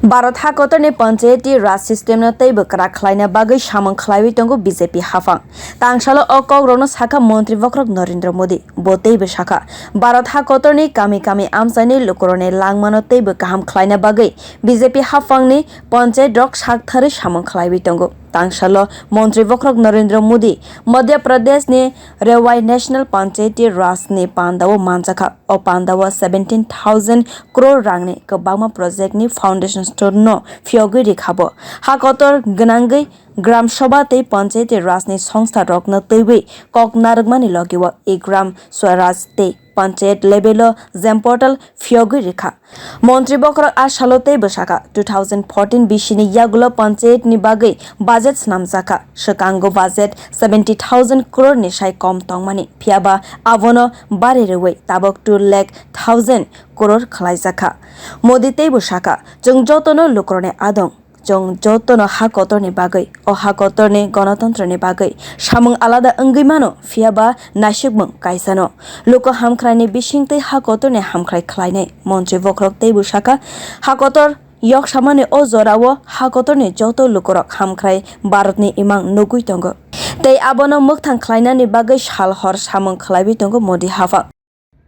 Bharat hakotor Panchayati Raj system na teibo khwlaina bagui samang khlaiwi tongo BJP hafang. Tangsalo o kogrokno sakha montri bokhorok Narendra Modi bo teibo sakha. Bharat hakotor ni kami amsani lukorone langmano teibo kaham khlaina bagui BJP hafang ni panchayat rok sakthari samang khlaiwi tongo. Tangsalo montri bokhorok Narendra Modi Madhya Pradesh ni Reowai National Panchayati Raj ni panda o manjakha o panda o 17,000 crore rangni kwbangma project ni foundation store no phiyogwi rikha bo hakotor gnangui gram sabha tei panchayati raj ni songstha rok no teiwi kok naragmani logiwa e gram swaraj tei panchayat level o portal phiyogwi rikha montri bokhorok asalo teibo sakha 2014 bishini yagulo panchayat ni bagui budget snamjaka sekango budget 70,000 crore ni sai kom tongmani phiaba abono barerewi tabok 2,00,000 crore khwlaijaka modi teibo sakha jong jotono lukrone adong jong jotono hakotor ni bagui o hakotor ni ganatantra ni bagui samung alada ongui mano phiaba nasikmung kaisano loko hamkrai ni bisingtei hakotor ni hamkrai khwlainai montri bokhorok teibo sakha hakotor yok samane o jorao hakotor ni joto lukorok hamkrai Bharat ni imang nugui tongo tei abono mukthang khwlaina ni bagui sal hor samung khlaibi tongo modi hafa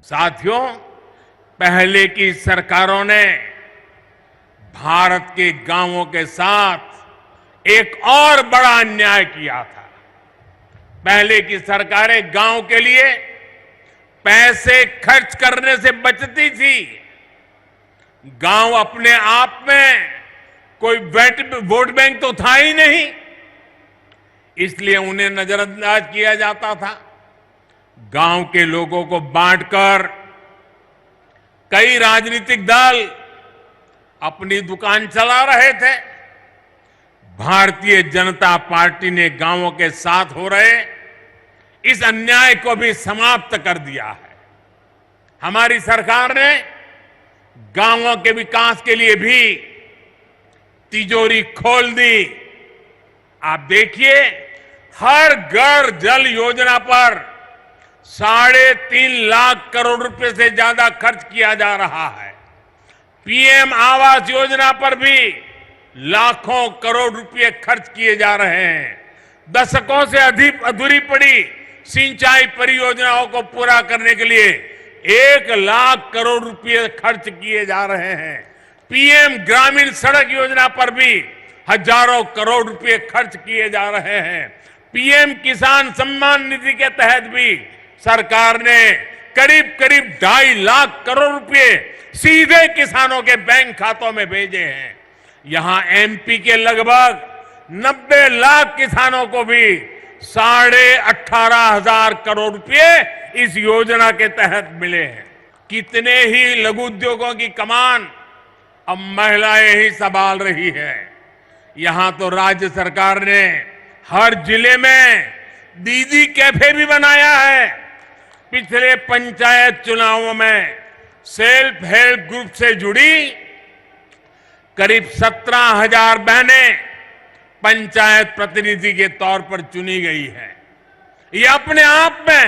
साथियों, पहले की सरकारों ने भारत के गांवों के साथ एक और बड़ा अन्याय किया था। पहले की सरकारें गांव के लिए पैसे खर्च करने से बचती थी। गांव अपने आप में कोई वोट बैंक तो था ही नहीं, इसलिए उन्हें नजरअंदाज किया जाता था। गांव के लोगों को बांटकर कई राजनीतिक दल अपनी दुकान चला रहे थे। भारतीय जनता पार्टी ने गांवों के साथ हो रहे इस अन्याय को भी समाप्त कर दिया है। हमारी सरकार ने गांवों के विकास के लिए भी तिजोरी खोल दी। आप देखिए, हर घर जल योजना पर 3.5 लाख करोड़ रुपए से ज्यादा खर्च किया जा रहा है। पीएम आवास योजना पर भी लाखों करोड़ रुपए खर्च किए जा रहे हैं। दशकों से अधिक अधूरी पड़ी सिंचाई परियोजनाओं को पूरा करने के लिए 1 लाख करोड़ रुपए खर्च किए जा रहे हैं। पीएम ग्रामीण सड़क योजना पर भी हजारों करोड़ रुपए खर्च किए जा रहे हैं। पीएम किसान सम्मान निधि के तहत भी सरकार ने करीब 2.5 लाख करोड़ रुपए सीधे किसानों के बैंक खातों में भेजे हैं। यहां एमपी के लगभग 90 लाख किसानों को भी 18,500 करोड़ रुपए इस योजना के तहत मिले हैं। कितने ही लघु उद्योगों की कमान अब महिलाएं ही संभाल रही है। यहां तो राज्य सरकार ने हर जिले में दीदी कैफे भी बनाया है। पिछले पंचायत चुनावों में सेल्फ हेल्प ग्रुप से जुड़ी करीब 17,000 बहनें पंचायत प्रतिनिधि के तौर पर चुनी गई है। ये अपने आप में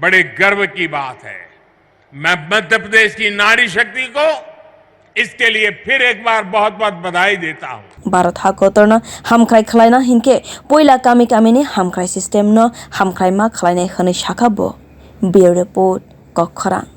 बड़े गर्व की बात है। मैं मध्य प्रदेश की नारी शक्ति को इसके लिए फिर एक बार बहुत बहुत बधाई देता हूं। Bharat hakotor no hamkrai khwlaina hinke puila kami ni hamkrai system no hamkrai ma khwlainai hwnui sakha bo. Bureau report bokhorok।